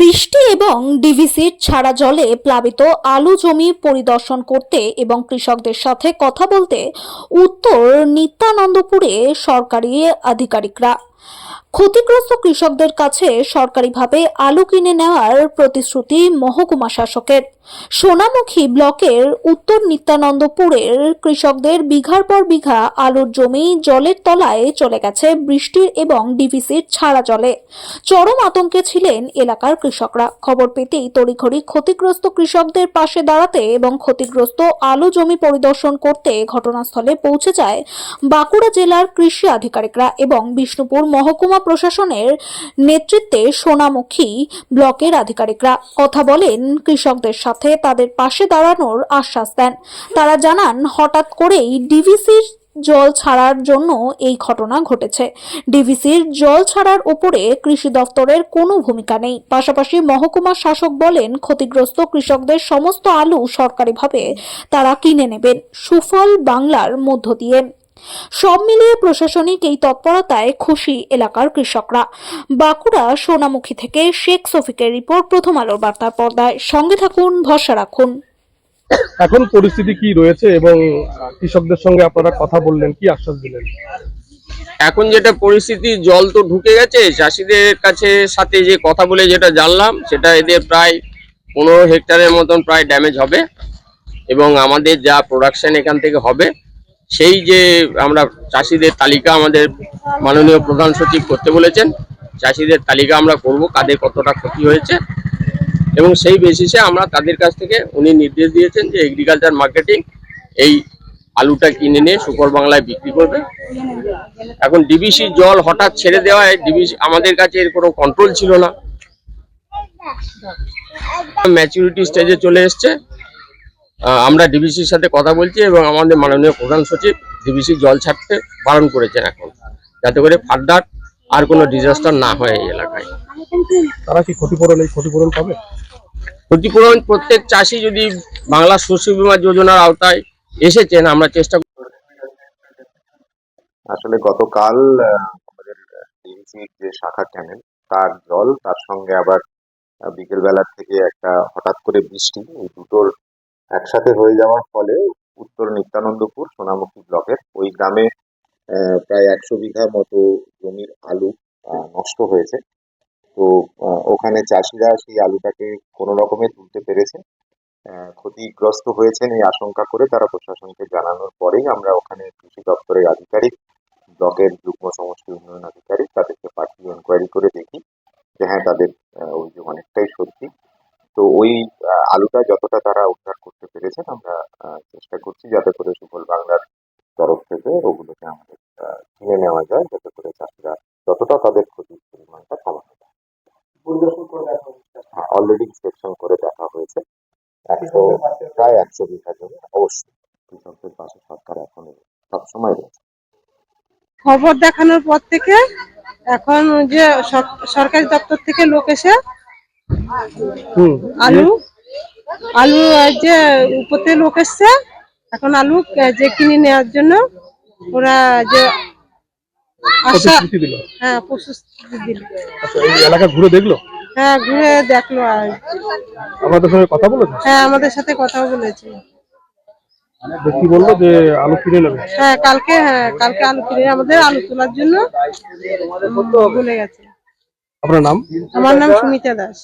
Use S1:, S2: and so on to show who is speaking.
S1: বৃষ্টি এবং ডিভিসির ছাড়া জলে প্লাবিত আলু জমি পরিদর্শন করতে এবং কৃষকদের সাথে কথা বলতে উত্তর নিত্যানন্দপুরে সরকারি আধিকারিকরা ক্ষতিগ্রস্ত কৃষকদের কাছে সরকারিভাবে আলু কিনে নেওয়ার প্রতিশ্রুতি মহকুমা শাসকের। সোনামুখী ব্লকের উত্তর নিত্যানন্দপুরের কৃষকদের বিঘার পর বিঘা আলুর জমি জলের তলায় চলে গেছে বৃষ্টির এবং ডিভিসির ছাড়া জলে। চরম আতঙ্কে ছিলেন এলাকার কৃষকরা। খবর পেতেই তড়িঘড়ি ক্ষতিগ্রস্ত কৃষকদের পাশে দাঁড়াতে এবং ক্ষতিগ্রস্ত আলু জমি পরিদর্শন করতে ঘটনাস্থলে পৌঁছে যায় বাঁকুড়া জেলার কৃষি আধিকারিকরা এবং বিষ্ণুপুর মহকুমা প্রশাসনের নেতৃত্বে সোনামুখী ব্লকের আধিকারিকরা। কথা বলেন কৃষকদের সাথে, তাদের পাশে দাঁড়ানোর আশ্বাস দেন। তারা জানান, হঠাৎ করেই ডিভিসির জল ছাড়ার জন্য এই ঘটনা ঘটেছে। ডিভিসির জল ছাড়ার উপরে কৃষি দপ্তরের কোনো ভূমিকা নেই। পাশাপাশি মহকুমা শাসক বলেন, ক্ষতিগ্রস্ত কৃষকদের সমস্ত আলু সরকারিভাবে তারা কিনে নেবেন সুফল বাংলার মধ্য দিয়ে। সব মিলিয়ে প্রশাসনিক এই তৎপরতায় খুশি এলাকার কৃষকরা। বাঁকুড়া সোনামুখী থেকে শেখ শফিকের রিপোর্ট, প্রথম আলোর বার্তার পর্দায়। সঙ্গে থাকুন, ভরসা রাখুন।
S2: এখন পরিস্থিতি কি রয়েছে এবং কৃষকদের সঙ্গে আপনারা কথা বললেন, কি আশ্বাস দিলেন?
S3: এখন যেটা পরিস্থিতি, জল তো ঢুকে গেছে। চাষিদের কাছে সাথে যে কথা বলে যেটা জানলাম, সেটা এদের প্রায় 15 হেক্টরের মতন প্রায় ড্যামেজ হবে এবং আমাদের যা প্রোডাকশন এখান থেকে হবে, সেই যে আমরা চাষিদের তালিকা আমাদের মাননীয় প্রধান সচিব করতে বলেছেন, চাষিদের তালিকা আমরা করব কাদের কতটা ক্ষতি হয়েছে এবং সেই বেসিসে আমরা তাদের কাছ থেকে উনি নির্দেশ দিয়েছেন যে এগ্রিকালচার মার্কেটিং এই আলুটা কিনে নিয়ে সুফল বাংলায় বিক্রি করবে। এখন ডিবিসি জল হঠাৎ ছেড়ে দেওয়ায় ডিবিসি আমাদের কাছে এর কোনো কন্ট্রোল ছিল না, ম্যাচুরিটি স্টেজে চলে এসছে। আমরা ডিবিসির সাথে কথা বলছি এবং আমাদের মাননীয় প্রধান সচিব ডিবিসি জল ছাড়তে বারণ করেছেন এখন, যাতে করে ফার্দার আর কোনো ডিজাস্টার না হয় এই এলাকায়।
S2: তারা কি ক্ষতিপূরণ পাবে?
S3: ক্ষতিপূরণ প্রত্যেক চাষি যদি বাংলা শস্য বীমা যোজনার আওতায় এসেছেন, আমরা চেষ্টা
S4: আসলে গতকাল আমাদের ডিভিসির যে শাখা চ্যানেল, তার জল, তার সঙ্গে আবার বিকেল বেলার থেকে একটা হঠাৎ করে বৃষ্টি, এই দুটোর একসাথে হয়ে যাওয়ার ফলে উত্তর নিত্যানন্দপুর সোনামুখী ব্লকের ওই গ্রামে প্রায় 100 বিঘা মতো জমির আলু নষ্ট হয়েছে। তো ওখানে চাষিরা সেই আলুটাকে কোনো রকমে তুলতে পেরেছে। ক্ষতিগ্রস্ত হয়েছেন এই আশঙ্কা করে তারা প্রশাসনকে জানানোর পরেই আমরা ওখানে কৃষি দপ্তরের আধিকারিক, ব্লকের যুগ্ম সমষ্টি উন্নয়ন আধিকারিক, তাদেরকে পাঠিয়ে এনকোয়ারি করে দেখি যে হ্যাঁ, তাদের অভিযোগ অনেকটাই সত্যি। তো ওই আলুটা যতটা তারা উদ্ধার করতে পেরেছেন, আমরা চেষ্টা করছি যাতে করে সুফল বাংলার তরফ থেকে ওগুলোকে আমাদের কিনে নেওয়া যায়, যাতে করে চাষিরা যতটা তাদের ক্ষতির পরিমাণটা কমানো যায়। অলরেডি ইন্সপেকশন করে দেখা হয়েছে। প্রায় 100 বিঘা জমি। অবশ্যই কৃষকদের পাশে সরকার এখন সবসময় রয়েছে।
S5: খবর দেখানোর পর থেকে এখন যে সরকারি দপ্তর থেকে লোক এসে আলু যে উপরে লোক এসছে, এখন আলু যে কিনে নেওয়ার জন্য ওরা যে আশা, হ্যাঁ প্রতিশ্রুতি দিল।
S2: এই এলাকা ঘুরে দেখলো?
S5: হ্যাঁ, ঘুরে দেখলো। আর
S2: আমাদের সঙ্গে কথা বলেছে?
S5: হ্যাঁ, আমাদের সাথে কথা বলেছে।
S2: কি বললো যে আলু কিনে নেবে?
S5: হ্যাঁ, কালকে আলু কিনে আমাদের আলু তোলার জন্য বলে গেছে।
S2: আপনার নাম?
S5: আমার নাম সুমিতা দাস।